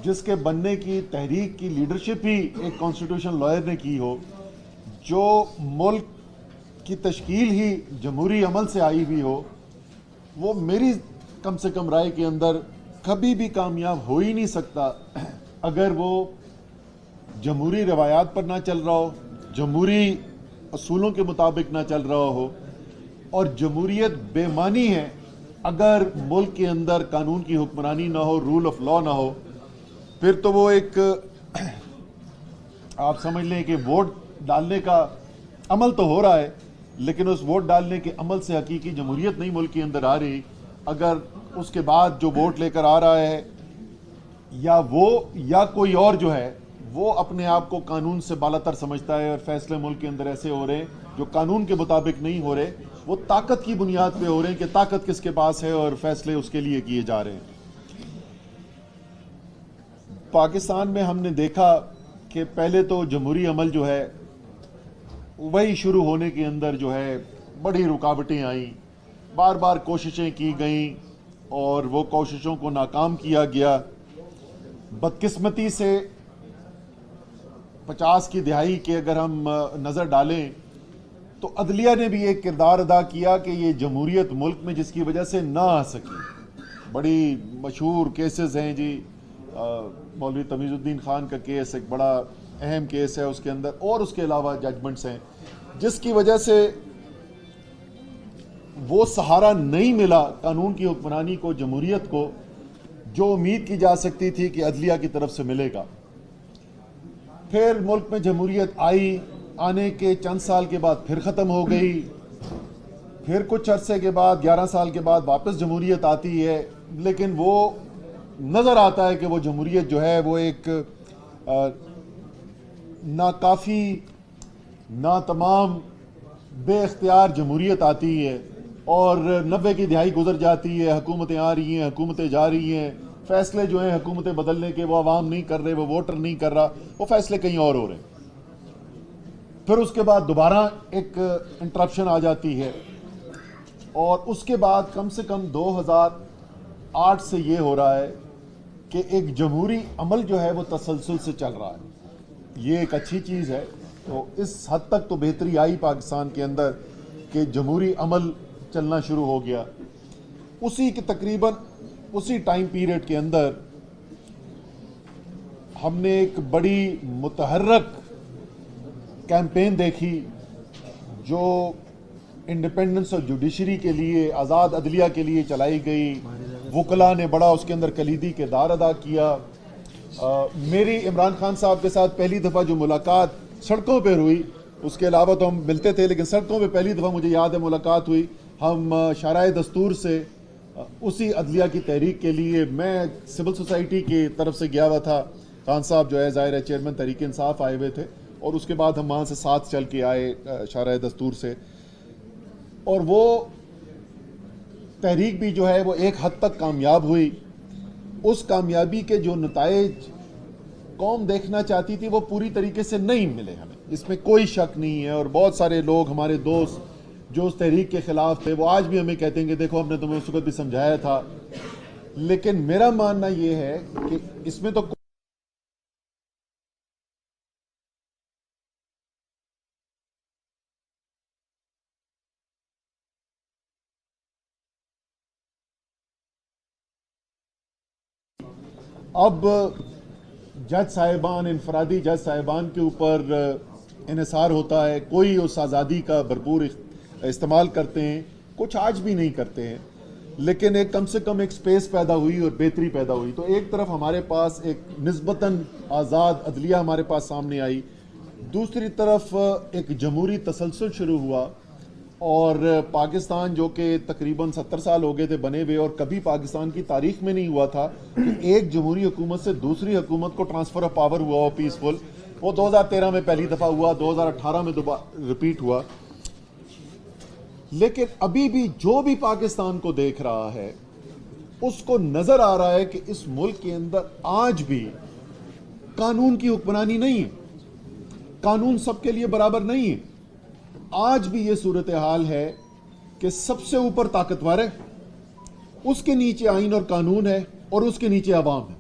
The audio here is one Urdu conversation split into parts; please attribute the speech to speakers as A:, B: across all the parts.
A: جس کے بننے کی تحریک کی لیڈرشپ ہی ایک کانسٹیٹیوشن لائر نے کی ہو، جو ملک کی تشکیل ہی جمہوری عمل سے آئی ہوئی ہو، وہ میری کم سے کم رائے کے اندر کبھی بھی کامیاب ہو ہی نہیں سکتا اگر وہ جمہوری روایات پر نہ چل رہا ہو، جمہوری اصولوں کے مطابق نہ چل رہا ہو. اور جمہوریت بے معنی ہے اگر ملک کے اندر قانون کی حکمرانی نہ ہو، رول آف لا نہ ہو. پھر تو وہ ایک آپ سمجھ لیں کہ ووٹ ڈالنے کا عمل تو ہو رہا ہے، لیکن اس ووٹ ڈالنے کے عمل سے حقیقی جمہوریت نہیں ملک کے اندر آ رہی. اگر اس کے بعد جو ووٹ لے کر آ رہا ہے یا وہ یا کوئی اور جو ہے وہ اپنے آپ کو قانون سے بالا تر سمجھتا ہے اور فیصلے ملک کے اندر ایسے ہو رہے ہیں جو قانون کے مطابق نہیں ہو رہے، وہ طاقت کی بنیاد پہ ہو رہے ہیں کہ طاقت کس کے پاس ہے اور فیصلے اس کے لیے کیے جا رہے ہیں. پاکستان میں ہم نے دیکھا کہ پہلے تو جمہوری عمل جو ہے وہی شروع ہونے کے اندر جو ہے بڑی رکاوٹیں آئیں، بار بار کوششیں کی گئیں اور وہ کوششوں کو ناکام کیا گیا. بدقسمتی سے 50 کی دہائی کے اگر ہم نظر ڈالیں تو عدلیہ نے بھی ایک کردار ادا کیا کہ یہ جمہوریت ملک میں جس کی وجہ سے نہ آ سکی. بڑی مشہور کیسز ہیں جی، مولوی تمیز الدین خان کا کیس ایک بڑا اہم کیس ہے اس کے اندر، اور اس کے علاوہ ججمنٹس ہیں جس کی وجہ سے وہ سہارا نہیں ملا قانون کی حکمرانی کو، جمہوریت کو، جو امید کی جا سکتی تھی کہ عدلیہ کی طرف سے ملے گا. پھر ملک میں جمہوریت آئی، آنے کے چند سال کے بعد پھر ختم ہو گئی، پھر کچھ عرصے کے بعد 11 سال کے بعد واپس جمہوریت آتی ہے. لیکن وہ نظر آتا ہے کہ وہ جمہوریت جو ہے وہ ایک ناکافی، ناتمام، بے اختیار جمہوریت آتی ہے اور 90 کی دہائی گزر جاتی ہے، حکومتیں آ رہی ہیں، حکومتیں جا رہی ہیں، فیصلے جو ہیں حکومتیں بدلنے کے وہ عوام نہیں کر رہے، وہ ووٹر نہیں کر رہا، وہ فیصلے کہیں اور ہو رہے ہیں. پھر اس کے بعد دوبارہ ایک انٹرپشن آ جاتی ہے اور اس کے بعد کم سے کم 2008 سے یہ ہو رہا ہے کہ ایک جمہوری عمل جو ہے وہ تسلسل سے چل رہا ہے. یہ ایک اچھی چیز ہے. تو اس حد تک تو بہتری آئی پاکستان کے اندر کہ جمہوری عمل چلنا شروع ہو گیا. اسی کے تقریباً اسی ٹائم پیریڈ کے اندر ہم نے ایک بڑی متحرک کیمپین دیکھی جو انڈیپینڈنس اور جوڈیشری کے لیے، آزاد عدلیہ کے لیے چلائی گئی. وکلاء نے بڑا اس کے اندر کلیدی کردار ادا کیا. میری عمران خان صاحب کے ساتھ پہلی دفعہ جو ملاقات سڑکوں پہ ہوئی، اس کے علاوہ تو ہم ملتے تھے لیکن سڑکوں پہ پہلی دفعہ مجھے یاد ہے ملاقات ہوئی. ہم شارع دستور سے اسی عدلیہ کی تحریک کے لیے، میں سول سوسائٹی کی طرف سے گیا ہوا تھا، خان صاحب جو ہے ظاہر ہے چیئرمین تحریک انصاف آئے ہوئے تھے، اور اس کے بعد ہم وہاں سے ساتھ چل کے آئے شارع دستور سے. اور وہ تحریک بھی جو ہے وہ ایک حد تک کامیاب ہوئی. اس کامیابی کے جو نتائج قوم دیکھنا چاہتی تھی وہ پوری طریقے سے نہیں ملے ہمیں، اس میں کوئی شک نہیں ہے. اور بہت سارے لوگ ہمارے دوست جو اس تحریک کے خلاف تھے وہ آج بھی ہمیں کہتے ہیں کہ دیکھو ہم نے تمہیں اس وقت بھی سمجھایا تھا. لیکن میرا ماننا یہ ہے کہ اس میں تو اب جج صاحبان، انفرادی جج صاحبان کے اوپر انحصار ہوتا ہے. کوئی اس آزادی کا بھرپور استعمال کرتے ہیں، کچھ آج بھی نہیں کرتے ہیں، لیکن ایک کم سے کم ایک سپیس پیدا ہوئی اور بہتری پیدا ہوئی. تو ایک طرف ہمارے پاس ایک نسبتاً آزاد عدلیہ ہمارے پاس سامنے آئی، دوسری طرف ایک جمہوری تسلسل شروع ہوا. اور پاکستان جو کہ تقریباً 70 سال ہو گئے تھے بنے ہوئے، اور کبھی پاکستان کی تاریخ میں نہیں ہوا تھا کہ ایک جمہوری حکومت سے دوسری حکومت کو ٹرانسفر آف پاور ہوا ہو پیسفل. وہ 2013 میں پہلی دفعہ ہوا، 2018 میں ریپیٹ ہوا. لیکن ابھی بھی جو بھی پاکستان کو دیکھ رہا ہے اس کو نظر آ رہا ہے کہ اس ملک کے اندر آج بھی قانون کی حکمرانی نہیں ہے، قانون سب کے لیے برابر نہیں ہے. آج بھی یہ صورتحال ہے کہ سب سے اوپر طاقتور ہے، اس کے نیچے آئین اور قانون ہے، اور اس کے نیچے عوام ہے.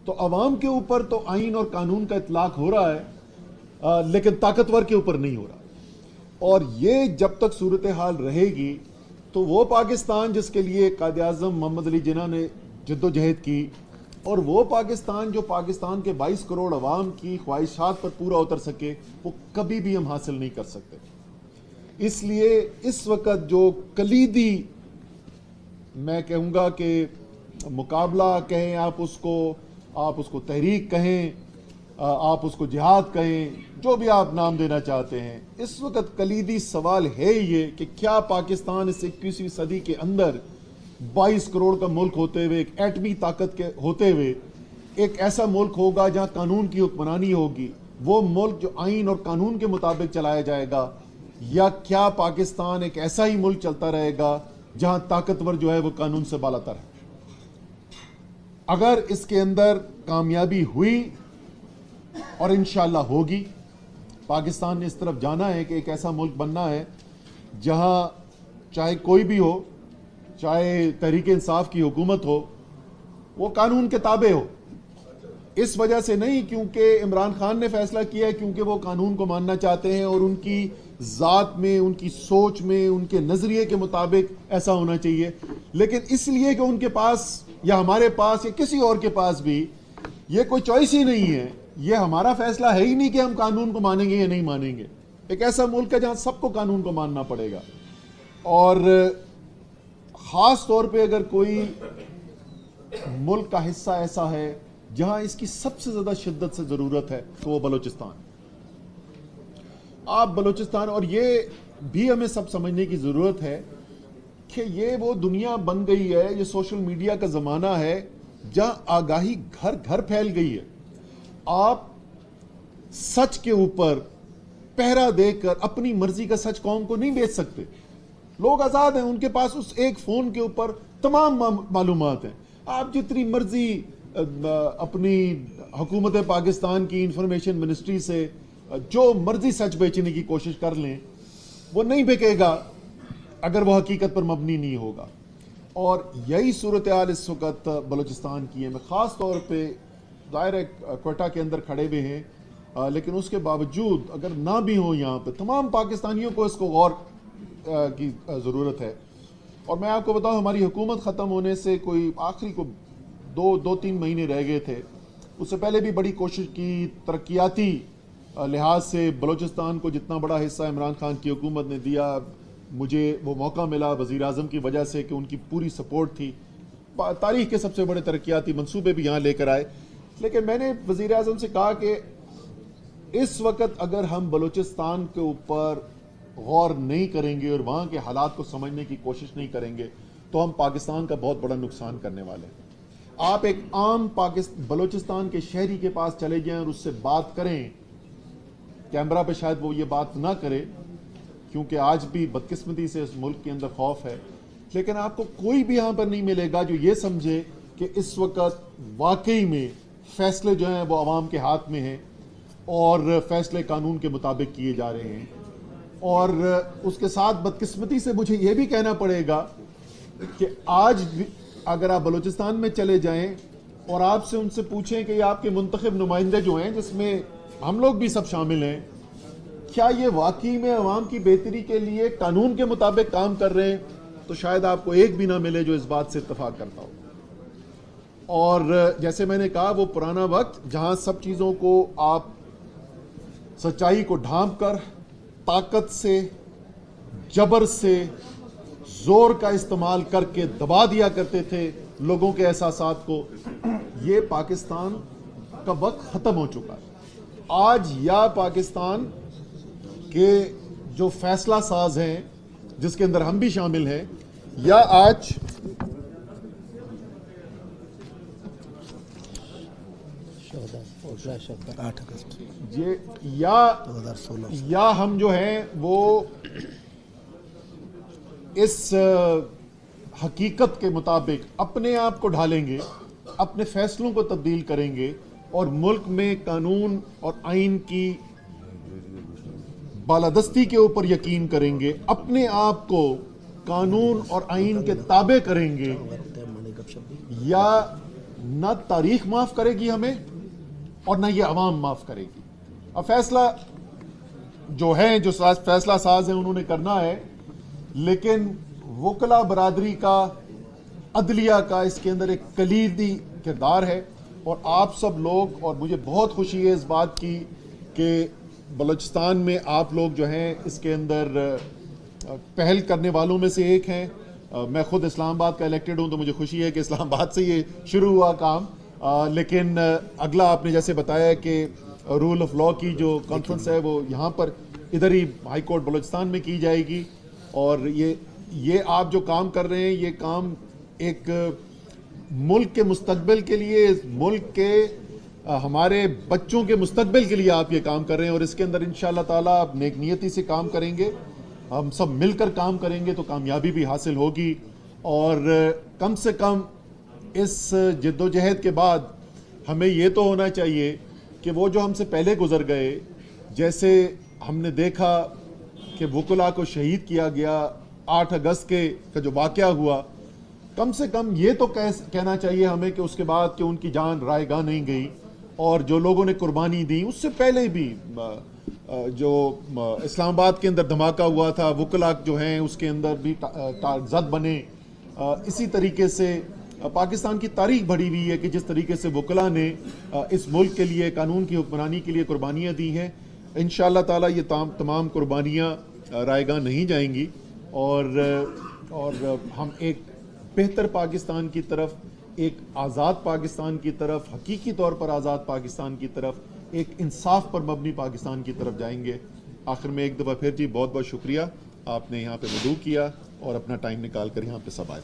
A: تو عوام کے اوپر تو آئین اور قانون کا اطلاق ہو رہا ہے لیکن طاقتور کے اوپر نہیں ہو رہا. اور یہ جب تک صورتحال رہے گی تو وہ پاکستان جس کے لیے قائد اعظم محمد علی جناح نے جد و جہد کی، اور وہ پاکستان جو پاکستان کے 22 کروڑ عوام کی خواہشات پر پورا اتر سکے، وہ کبھی بھی ہم حاصل نہیں کر سکتے. اس لیے اس وقت جو کلیدی، میں کہوں گا کہ مقابلہ کہیں آپ اس کو تحریک کہیں، آپ اس کو جہاد کہیں، جو بھی آپ نام دینا چاہتے ہیں، اس وقت کلیدی سوال ہے یہ کہ کیا پاکستان اس 21ویں صدی کے اندر 22 کروڑ کا ملک ہوتے ہوئے، ایک ایٹمی طاقت کے ہوتے ہوئے، ایک ایسا ملک ہوگا جہاں قانون کی حکمرانی ہوگی، وہ ملک جو آئین اور قانون کے مطابق چلایا جائے گا، یا کیا پاکستان ایک ایسا ہی ملک چلتا رہے گا جہاں طاقتور جو ہے وہ قانون سے بالاتر ہے؟ اگر اس کے اندر کامیابی ہوئی، اور انشاءاللہ ہوگی، پاکستان نے اس طرف جانا ہے کہ ایک ایسا ملک بننا ہے جہاں چاہے کوئی بھی ہو، چاہے تحریک انصاف کی حکومت ہو، وہ قانون کے تابع ہو. اس وجہ سے نہیں کیونکہ عمران خان نے فیصلہ کیا ہے، کیونکہ وہ قانون کو ماننا چاہتے ہیں اور ان کی ذات میں، ان کی سوچ میں، ان کے نظریے کے مطابق ایسا ہونا چاہیے. لیکن اس لیے کہ ان کے پاس یا ہمارے پاس یا کسی اور کے پاس بھی یہ کوئی چوائس ہی نہیں ہے، یہ ہمارا فیصلہ ہے ہی نہیں کہ ہم قانون کو مانیں گے یا نہیں مانیں گے. ایک ایسا ملک ہے جہاں سب کو قانون کو ماننا پڑے گا، اور خاص طور پہ اگر کوئی ملک کا حصہ ایسا ہے جہاں اس کی سب سے زیادہ شدت سے ضرورت ہے تو وہ بلوچستان. آپ بلوچستان، اور یہ بھی ہمیں سب سمجھنے کی ضرورت ہے کہ یہ وہ دنیا بن گئی ہے، یہ سوشل میڈیا کا زمانہ ہے جہاں آگاہی گھر گھر پھیل گئی ہے. آپ سچ کے اوپر پہرا دے کر اپنی مرضی کا سچ قوم کو نہیں بیچ سکتے. لوگ آزاد ہیں، ان کے پاس اس ایک فون کے اوپر تمام معلومات ہیں. آپ جتنی مرضی اپنی حکومت پاکستان کی انفارمیشن منسٹری سے جو مرضی سچ بیچنے کی کوشش کر لیں، وہ نہیں بکے گا اگر وہ حقیقت پر مبنی نہیں ہوگا. اور یہی صورتحال اس وقت بلوچستان کی ہے. میں خاص طور پہ ظاہر ہے کوئٹہ کے اندر کھڑے ہوئے ہیں، لیکن اس کے باوجود اگر نہ بھی ہوں یہاں پہ تمام پاکستانیوں کو اس کو غور کی ضرورت ہے. اور میں آپ کو بتاؤں، ہماری حکومت ختم ہونے سے کوئی آخری کو دو تین مہینے رہ گئے تھے، اس سے پہلے بھی بڑی کوشش کی، ترقیاتی لحاظ سے بلوچستان کو جتنا بڑا حصہ عمران خان کی حکومت نے دیا، مجھے وہ موقع ملا وزیر اعظم کی وجہ سے کہ ان کی پوری سپورٹ تھی. تاریخ کے سب سے بڑے ترقیاتی منصوبے بھی یہاں لے کر آئے. لیکن میں نے وزیر اعظم سے کہا کہ اس وقت اگر ہم بلوچستان کے اوپر غور نہیں کریں گے اور وہاں کے حالات کو سمجھنے کی کوشش نہیں کریں گے تو ہم پاکستان کا بہت بڑا نقصان کرنے والے ہیں. آپ ایک عام بلوچستان کے شہری کے پاس چلے جائیں اور اس سے بات کریں، کیمرہ پہ شاید وہ یہ بات نہ کرے کیونکہ آج بھی بدقسمتی سے اس ملک کے اندر خوف ہے، لیکن آپ کو کوئی بھی یہاں پر نہیں ملے گا جو یہ سمجھے کہ اس وقت واقعی میں فیصلے جو ہیں وہ عوام کے ہاتھ میں ہیں اور فیصلے قانون کے مطابق کیے جا رہے ہیں. اور اس کے ساتھ بدقسمتی سے مجھے یہ بھی کہنا پڑے گا کہ آج اگر آپ بلوچستان میں چلے جائیں اور آپ سے ان سے پوچھیں کہ یہ آپ کے منتخب نمائندے جو ہیں، جس میں ہم لوگ بھی سب شامل ہیں، کیا یہ واقعی میں عوام کی بہتری کے لیے قانون کے مطابق کام کر رہے ہیں، تو شاید آپ کو ایک بھی نہ ملے جو اس بات سے اتفاق کرتا ہو. اور جیسے میں نے کہا، وہ پرانا وقت جہاں سب چیزوں کو آپ سچائی کو ڈھانپ کر طاقت سے، جبر سے، زور کا استعمال کر کے دبا دیا کرتے تھے لوگوں کے احساسات کو، یہ پاکستان کا وقت ختم ہو چکا ہے. آج یا پاکستان کے جو فیصلہ ساز ہیں جس کے اندر ہم بھی شامل ہیں، یا آج یا ہم جو ہیں وہ اس حقیقت کے مطابق اپنے آپ کو ڈھالیں گے، اپنے فیصلوں کو تبدیل کریں گے اور ملک میں قانون اور آئین کی بالادستی کے اوپر یقین کریں گے، اپنے آپ کو قانون اور آئین کے تابع کریں گے، یا نہ تاریخ معاف کرے گی ہمیں اور نہ یہ عوام معاف کرے گی. اب فیصلہ جو ہے جو فیصلہ ساز ہیں انہوں نے کرنا ہے, لیکن وکلا برادری کا, عدلیہ کا اس کے اندر ایک کلیدی کردار ہے. اور آپ سب لوگ, اور مجھے بہت خوشی ہے اس بات کی کہ بلوچستان میں آپ لوگ جو ہیں اس کے اندر پہل کرنے والوں میں سے ایک ہیں. میں خود اسلام آباد کا الیکٹڈ ہوں تو مجھے خوشی ہے کہ اسلام آباد سے یہ شروع ہوا کام, لیکن اگلا آپ نے جیسے بتایا کہ رول آف لاء کی جو کانفرنس ہے وہ یہاں پر ادھر ہی ہائی کورٹ بلوچستان میں کی جائے گی. اور یہ آپ جو کام کر رہے ہیں یہ کام ایک ملک کے مستقبل کے لیے, اس ملک کے ہمارے بچوں کے مستقبل کے لیے آپ یہ کام کر رہے ہیں, اور اس کے اندر انشاءاللہ تعالیٰ آپ نیک نیتی سے کام کریں گے, ہم سب مل کر کام کریں گے تو کامیابی بھی حاصل ہوگی. اور کم سے کم اس جدوجہد کے بعد ہمیں یہ تو ہونا چاہیے کہ وہ جو ہم سے پہلے گزر گئے, جیسے ہم نے دیکھا کہ وکلا کو شہید کیا گیا 8 اگست کا جو واقعہ ہوا, کم سے کم یہ تو کہنا چاہیے ہمیں کہ اس کے بعد کہ ان کی جان رائے گاہ نہیں گئی, اور جو لوگوں نے قربانی دی اس سے پہلے بھی جو اسلام آباد کے اندر دھماکہ ہوا تھا, وکلا جو ہیں اس کے اندر بھی زد بنے. اسی طریقے سے پاکستان کی تاریخ بڑھی ہوئی ہے کہ جس طریقے سے وکلا نے اس ملک کے لیے, قانون کی حکمرانی کے لیے قربانیاں دی ہیں. انشاءاللہ تعالیٰ یہ تمام قربانیاں رائے گاہ نہیں جائیں گی, اور ہم ایک بہتر پاکستان کی طرف, ایک آزاد پاکستان کی طرف, حقیقی طور پر آزاد پاکستان کی طرف, ایک انصاف پر مبنی پاکستان کی طرف جائیں گے. آخر میں ایک دفعہ پھر جی بہت بہت شکریہ, آپ نے یہاں پہ وضو کیا اور اپنا ٹائم نکال کر یہاں پہ سب آئے.